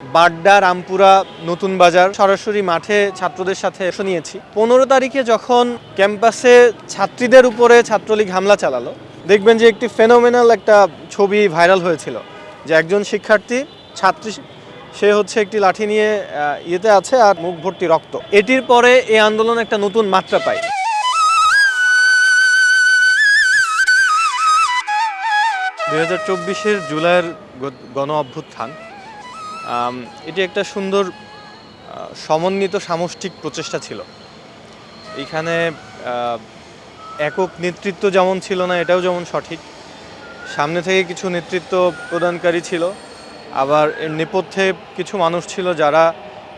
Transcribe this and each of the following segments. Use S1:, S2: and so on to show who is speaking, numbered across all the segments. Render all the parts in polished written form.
S1: বাড্ডা, রামপুরা, নতুন বাজার সরাসরি মাঠে ছাত্রদের সাথে অংশ নিয়েছি। 15 তারিখে যখন ক্যাম্পাসে ছাত্রীদের উপরে ছাত্রলীগ হামলা চালালো, দেখবেন যে একটি ফেনোমেনাল একটা ছবি ভাইরাল হয়েছিল, যে একজন শিক্ষার্থী ছাত্রী সে হচ্ছে একটি লাঠি নিয়ে ইয়েতে আছে আর মুখ ভর্তি রক্ত। এটির পরে এই আন্দোলন একটা নতুন মাত্রা পায়। 2024-এর জুলাইয়ের গণ অভ্যুত্থান এটি একটা সুন্দর সমন্বিত সামষ্টিক প্রচেষ্টা ছিল। এখানে একক নেতৃত্ব যেমন ছিল না, এটাও যেমন সঠিক। সামনে থেকে কিছু নেতৃত্ব প্রদানকারী ছিল, আবার এর নেপথ্যে কিছু মানুষ ছিল যারা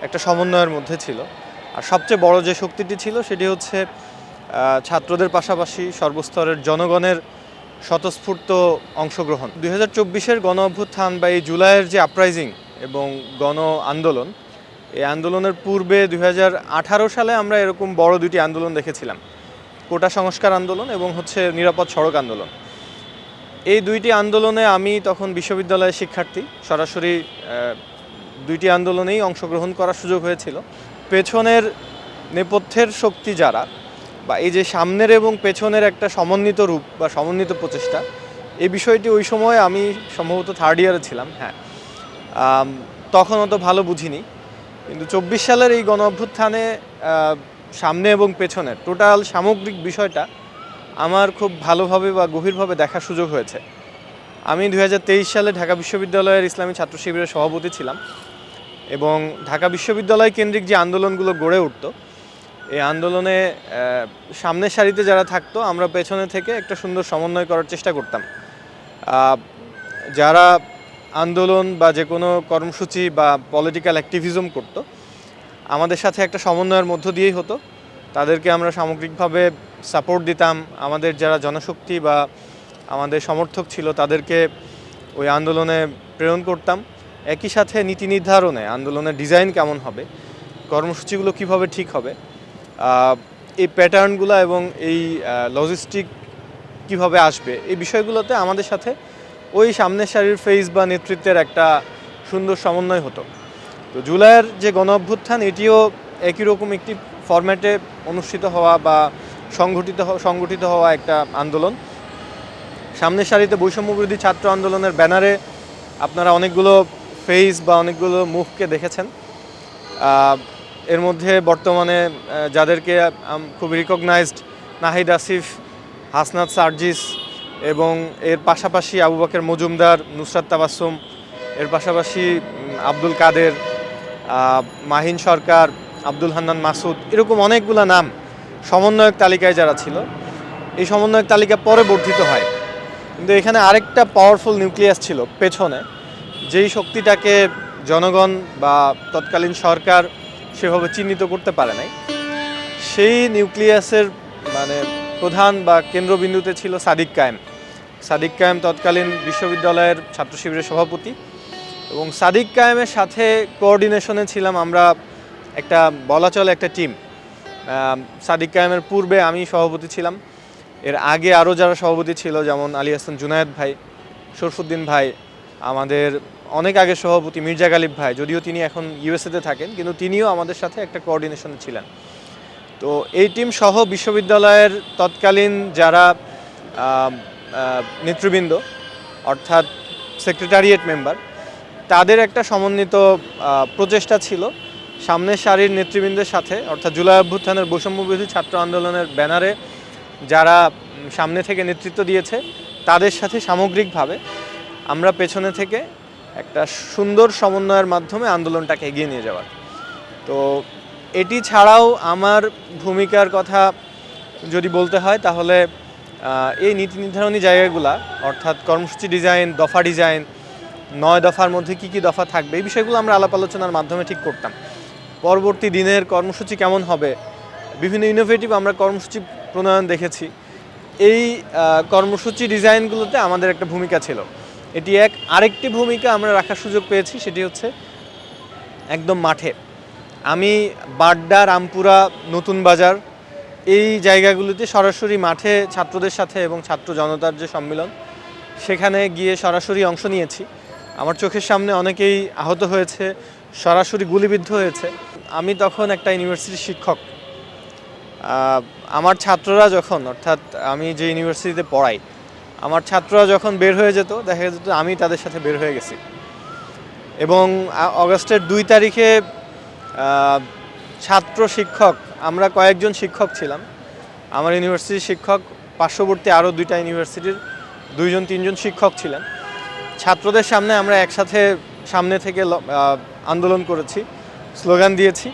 S1: একটা সমন্বয়ের মধ্যে ছিল। আর সবচেয়ে বড় যে শক্তিটি ছিল সেটি হচ্ছে ছাত্রদের পাশাপাশি সর্বস্তরের জনগণের স্বতঃস্ফূর্ত অংশগ্রহণ। 2024-এর গণ অভ্যুত্থান বা এই জুলাইয়ের যে আপরাইজিং এবং গণ আন্দোলন, এই আন্দোলনের পূর্বে 2018 সালে আমরা এরকম বড় দুটি আন্দোলন দেখেছিলাম, কোটা সংস্কার আন্দোলন এবং হচ্ছে নিরাপদ সড়ক আন্দোলন। এই দুইটি আন্দোলনে আমি তখন বিশ্ববিদ্যালয়ের শিক্ষার্থী, সরাসরি দুইটি আন্দোলনেই অংশগ্রহণ করার সুযোগ হয়েছিল। পেছনের নেপথ্যের শক্তি যারা, বা এই যে সামনের এবং পেছনের একটা সমন্বিত রূপ বা সমন্বিত প্রচেষ্টা, এই বিষয়টি ওই সময় আমি সম্ভবত থার্ড ইয়ারে ছিলাম, হ্যাঁ, তখন অত ভালো বুঝিনি। কিন্তু 24 সালের এই গণ অভ্যুত্থানে সামনে এবং পেছনের টোটাল সামগ্রিক বিষয়টা আমার খুব ভালোভাবে বা গভীরভাবে দেখার সুযোগ হয়েছে। আমি 2023 সালে ঢাকা বিশ্ববিদ্যালয়ের ইসলামী ছাত্র শিবিরের সভাপতি ছিলাম এবং ঢাকা বিশ্ববিদ্যালয় কেন্দ্রিক যে আন্দোলনগুলো গড়ে উঠত, এই আন্দোলনে সামনের সারিতে যারা থাকতো, আমরা পেছনে থেকে একটা সুন্দর সমন্বয় করার চেষ্টা করতাম। যারা আন্দোলন বা যে কোনো কর্মসূচি বা পলিটিক্যাল অ্যাক্টিভিজম করত, আমাদের সাথে একটা সমন্বয়ের মধ্য দিয়েই হতো। তাদেরকে আমরা সামগ্রিকভাবে সাপোর্ট দিতাম। আমাদের যারা জনশক্তি বা আমাদের সমর্থক ছিল তাদেরকে ওই আন্দোলনে প্রেরণ করতাম। একই সাথে নীতি নির্ধারণে আন্দোলনের ডিজাইন কেমন হবে, কর্মসূচিগুলো কিভাবে ঠিক হবে, এই প্যাটার্নগুলো এবং এই লজিস্টিক কিভাবে আসবে, এই বিষয়গুলোতে আমাদের সাথে ওই সামনের সারির ফেজ বা নেতৃত্বের একটা সুন্দর সমন্বয় হতো। তো জুলাইয়ের যে গণ অভ্যুত্থান, এটিও একই রকম একটি ফরম্যাটে অনুষ্ঠিত হওয়া বা সংগঠিত হওয়া একটা আন্দোলন। সামনের সারিতে বৈষম্যবিরোধী ছাত্র আন্দোলনের ব্যানারে আপনারা অনেকগুলো ফেজ বা অনেকগুলো মুখকে দেখেছেন। এর মধ্যে বর্তমানে যাদেরকে খুব রিকগনাইজড, নাহিদ আসিফ, হাসনাত সার্জিস, এবং এর পাশাপাশি আবু বকর মজুমদার, নুসরাত তাবাসসুম, এর পাশাপাশি আব্দুল কাদের, মাহিন সরকার, আব্দুল হান্নান মাসুদ, এরকম অনেকগুলো নাম সমন্বয়ক তালিকায় যারা ছিল, এই সমন্বয়ক তালিকা পরে বর্ধিত হয়। কিন্তু এখানে আরেকটা পাওয়ারফুল নিউক্লিয়াস ছিল পেছনে, যেই শক্তিটাকে জনগণ বা তৎকালীন সরকার সেভাবে চিহ্নিত করতে পারে নাই। সেই নিউক্লিয়াসের মানে প্রধান বা কেন্দ্রবিন্দুতে ছিল সাদিক কায়েম। সাদিক কায়েম তৎকালীন বিশ্ববিদ্যালয়ের ছাত্র শিবিরের সভাপতি, এবং সাদিক কায়েমের সাথে কোঅর্ডিনেশনে ছিলাম আমরা একটা, বলা চলে একটা টিম। সাদিক কায়েমের পূর্বে আমি সভাপতি ছিলাম, এর আগে আরও যারা সভাপতি ছিল, যেমন আলী হাসান জুনায়েদ ভাই, শরফুদ্দিন ভাই, আমাদের অনেক আগের সভাপতি মির্জা গালিব ভাই, যদিও তিনি এখন ইউএসএতে থাকেন, কিন্তু তিনিও আমাদের সাথে একটা কোঅর্ডিনেশনে ছিলেন। তো এই টিম সহ বিশ্ববিদ্যালয়ের তৎকালীন যারা নেতৃবৃন্দ, অর্থাৎ সেক্রেটারিয়েট মেম্বার, তাদের একটা সমন্বিত প্রচেষ্টা ছিল সামনের সারির নেতৃবৃন্দের সাথে, অর্থাৎ জুলাই অভ্যুত্থানের বৈষম্যবিরোধী ছাত্র আন্দোলনের ব্যানারে যারা সামনে থেকে নেতৃত্ব দিয়েছে তাদের সাথে সামগ্রিকভাবে আমরা পেছনে থেকে একটা সুন্দর সমন্বয়ের মাধ্যমে আন্দোলনটাকে এগিয়ে নিয়ে যাওয়ার। তো এটি ছাড়াও আমার ভূমিকার কথা যদি বলতে হয়, তাহলে এই নীতি নির্ধারণী জায়গাগুলা, অর্থাৎ কর্মসূচি ডিজাইন, দফা ডিজাইন, 9 দফার মধ্যে কী কী দফা থাকবে, এই বিষয়গুলো আমরা আলাপ আলোচনার মাধ্যমে ঠিক করতাম। পরবর্তী দিনের কর্মসূচি কেমন হবে, বিভিন্ন ইনোভেটিভ আমরা কর্মসূচি প্রণয়ন দেখেছি। এই কর্মসূচি ডিজাইনগুলোতে আমাদের একটা ভূমিকা ছিল। এটি আরেকটি ভূমিকা আমরা রাখার সুযোগ পেয়েছি, সেটি হচ্ছে একদম মাঠে। আমি বাড্ডা, রামপুরা, নতুন বাজার, এই জায়গাগুলিতে সরাসরি মাঠে ছাত্রদের সাথে এবং ছাত্র জনতার যে সম্মেলন, সেখানে গিয়ে সরাসরি অংশ নিয়েছি। আমার চোখের সামনে অনেকেই আহত হয়েছে, সরাসরি গুলিবিদ্ধ হয়েছে। আমি তখন একটা ইউনিভার্সিটির শিক্ষক। আমার ছাত্ররা যখন, অর্থাৎ আমি যে ইউনিভার্সিটিতে পড়াই, আমার ছাত্ররা যখন বের হয়ে যেত, দেখা যেত আমি তাদের সাথে বের হয়ে গেছি। এবং অগাস্টের 2 তারিখে ছাত্র শিক্ষক, আমরা কয়েকজন শিক্ষক ছিলাম। আমার ইউনিভার্সিটির শিক্ষক, পার্শ্ববর্তী আরও 2টা ইউনিভার্সিটির 2-3জন শিক্ষক ছিলেন। ছাত্রদের সামনে আমরা একসাথে সামনে থেকে আন্দোলন করেছি, স্লোগান দিয়েছি।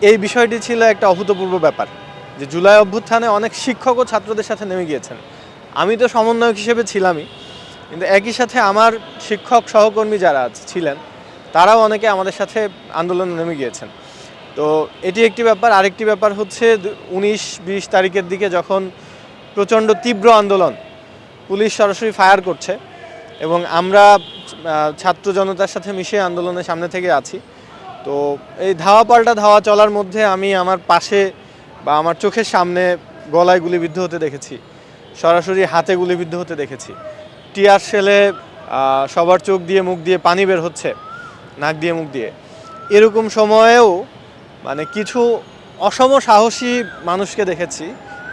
S1: এই বিষয়টি ছিল একটা অভূতপূর্ব ব্যাপার, যে জুলাই অভ্যুত্থানে অনেক শিক্ষকও ছাত্রদের সাথে নেমে গিয়েছেন। আমি তো সমন্বয়ক হিসেবে ছিলামই, কিন্তু একই সাথে আমার শিক্ষক সহকর্মী যারা ছিলেন তারাও অনেকে আমাদের সাথে আন্দোলনে নেমে গিয়েছেন। তো এটি একটি ব্যাপার। আরেকটি ব্যাপার হচ্ছে 19-20 তারিখের দিকে যখন প্রচণ্ড তীব্র আন্দোলন, পুলিশ সরাসরি ফায়ার করছে এবং আমরা ছাত্র জনতার সাথে মিশে আন্দোলনের সামনে থেকে আছি। তো এই ধাওয়া পাল্টা ধাওয়া চলার মধ্যে আমি আমার পাশে বা আমার চোখের সামনে গলায় গুলিবিদ্ধ হতে দেখেছি, সরাসরি হাতে গুলিবিদ্ধ হতে দেখেছি। টিয়ার শেলে সবার চোখ দিয়ে মুখ দিয়ে পানি বের হচ্ছে, নাক দিয়ে মুখ দিয়ে। এরকম সময়েও মানে কিছু অসম সাহসী মানুষকে দেখেছি,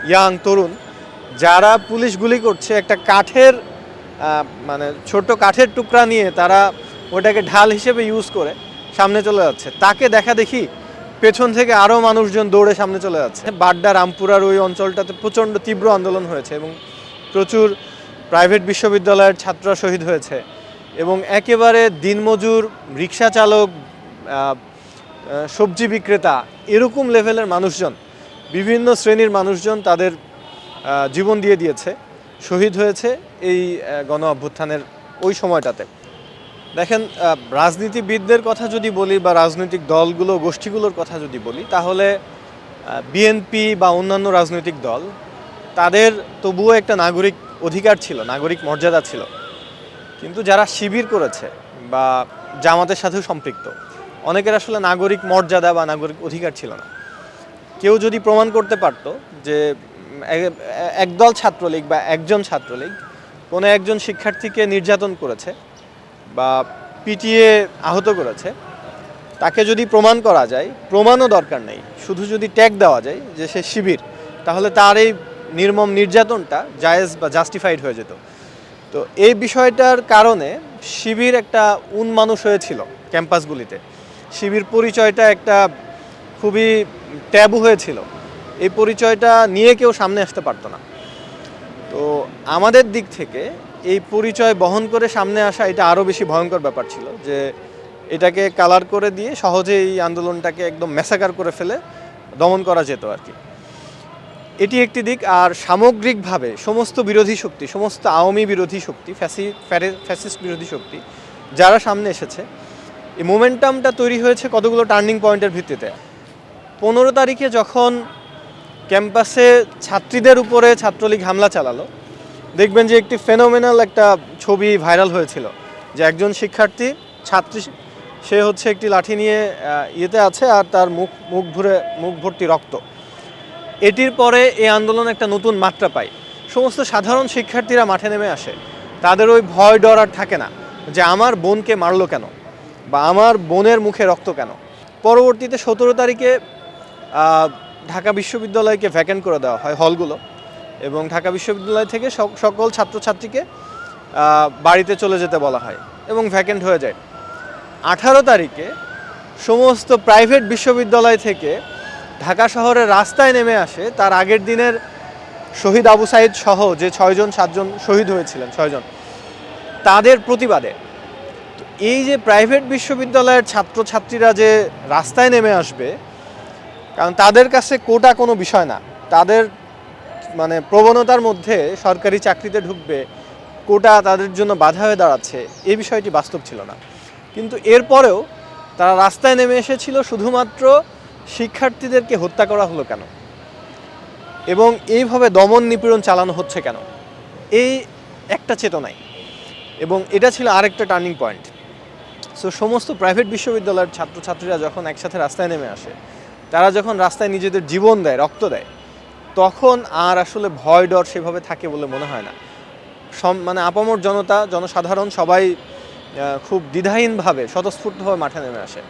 S1: ইয়াং তরুণ, যারা পুলিশ গুলি করছে একটা কাঠের মানে ছোট কাঠের টুকরা নিয়ে তারা ওটাকে ঢাল হিসেবে ইউজ করে সামনে চলে যাচ্ছে। তাকে দেখা দেখি পেছন থেকে আরও মানুষজন দৌড়ে সামনে চলে যাচ্ছে। বাড্ডা, রামপুরার ওই অঞ্চলটাতে প্রচণ্ড তীব্র আন্দোলন হয়েছে এবং প্রচুর প্রাইভেট বিশ্ববিদ্যালয়ের ছাত্ররা শহীদ হয়েছে এবং একেবারে দিনমজুর, রিক্সা চালক, সবজি বিক্রেতা, এরকম লেভেলের মানুষজন, বিভিন্ন শ্রেণীর মানুষজন তাদের জীবন দিয়ে দিয়েছে, শহীদ হয়েছে এই গণ অভ্যুত্থানের ওই সময়টাতে। দেখেন, রাজনীতিবিদদের কথা যদি বলি বা রাজনৈতিক দলগুলো, গোষ্ঠীগুলোর কথা যদি বলি, তাহলে বিএনপি বা অন্যান্য রাজনৈতিক দল, তাদের তবুও একটা নাগরিক অধিকার ছিল, নাগরিক মর্যাদা ছিল। কিন্তু যারা শিবির করেছে বা জামাতের সাথেও সম্পৃক্ত, অনেকের আসলে নাগরিক মর্যাদা বা নাগরিক অধিকার ছিল না। কেউ যদি প্রমাণ করতে পারতো যে একদল ছাত্রলীগ বা একজন ছাত্রলীগ কোনো একজন শিক্ষার্থীকে নির্যাতন করেছে বা পিটিয়ে আহত করেছে, তাকে যদি প্রমাণ করা যায়, প্রমাণও দরকার নেই, শুধু যদি ট্যাগ দেওয়া যায় যে সে শিবির, তাহলে তার এই নির্মম নির্যাতনটা জায়েজ বা জাস্টিফাইড হয়ে যেত। তো এই বিষয়টার কারণে শিবির একটা উন্মানুষ হয়েছিল ক্যাম্পাসগুলিতে। শিবির পরিচয়টা একটা খুবই ট্যাবু হয়েছিল, এই পরিচয়টা নিয়ে কেউ সামনে আসতে পারতো না। তো আমাদের দিক থেকে এই পরিচয় বহন করে সামনে আসা, এটা আরও বেশি ভয়ঙ্কর ব্যাপার ছিল, যে এটাকে কালার করে দিয়ে সহজে এই আন্দোলনটাকে একদম ম্যাসাকার করে ফেলে দমন করা যেত আর কি। এটি একটি দিক। আর সামগ্রিকভাবে সমস্ত বিরোধী শক্তি, সমস্ত আওয়ামী বিরোধী শক্তি, ফ্যাসিস্ট বিরোধী শক্তি যারা সামনে এসেছে, এই মোমেন্টামটা তৈরি হয়েছে কতগুলো টার্নিং পয়েন্টের ভিত্তিতে। 15 তারিখে যখন ক্যাম্পাসে ছাত্রীদের উপরে ছাত্রলীগ হামলা চালালো, দেখবেন যে একটি ফেনোমেনাল একটা ছবি ভাইরাল হয়েছিল, যে একজন শিক্ষার্থী, ছাত্রী, সে হচ্ছে একটি লাঠি নিয়ে ইয়েতে আছে আর তার মুখ ভর্তি রক্ত। এটির পরে এই আন্দোলন একটা নতুন মাত্রা পায়। সমস্ত সাধারণ শিক্ষার্থীরা মাঠে নেমে আসে। তাদের ওই ভয় ডর আর থাকে না যে আমার বোনকে মারলো কেন বা আমার বোনের মুখে রক্ত কেন। পরবর্তীতে 17 তারিখে ঢাকা বিশ্ববিদ্যালয়কে ভ্যাকেন্ট করে দেওয়া হয় হলগুলো, এবং ঢাকা বিশ্ববিদ্যালয় থেকে সকল ছাত্রছাত্রীকে বাড়িতে চলে যেতে বলা হয় এবং ভ্যাকেন্ট হয়ে যায়। 18 তারিখে সমস্ত প্রাইভেট বিশ্ববিদ্যালয় থেকে ঢাকা শহরের রাস্তায় নেমে আসে তার আগের দিনের শহীদ আবু সাইদ সহ যে 6-7জন শহীদ হয়েছিলেন, 6জন, তাদের প্রতিবাদে। তো এই যে প্রাইভেট বিশ্ববিদ্যালয়ের ছাত্রছাত্রীরা যে রাস্তায় নেমে আসবে, কারণ তাদের কাছে কোটা কোনো বিষয় না, তাদের মানে প্রবণতার মধ্যে সরকারি চাকরিতে ঢুকবে, কোটা তাদের জন্য বাধা হয়ে দাঁড়াচ্ছে, এই বিষয়টি বাস্তব ছিল না। কিন্তু এরপরেও তারা রাস্তায় নেমে এসেছিল শুধুমাত্র শিক্ষার্থীদেরকে হত্যা করা হলো কেন এবং এইভাবে দমন নিপীড়ন চালানো হচ্ছে কেন, এই একটা চেতনায়। এবং এটা ছিল আরেকটা টার্নিং পয়েন্ট। সো সমস্ত প্রাইভেট বিশ্ববিদ্যালয়ের ছাত্রছাত্রীরা যখন একসাথে রাস্তায় নেমে আসে, তারা যখন রাস্তায় নিজেদের জীবন দেয়, রক্ত দেয়, তখন আর আসলে ভয় ডর সেভাবে থাকে বলে মনে হয় না। মানে আপামর জনতা জনসাধারণ সবাই খুব দ্বিধাহীনভাবে স্বতঃস্ফূর্তভাবে মাঠে নেমে আসে।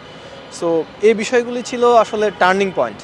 S1: সো এই বিষয়গুলি ছিল আসলে টার্নিং পয়েন্ট।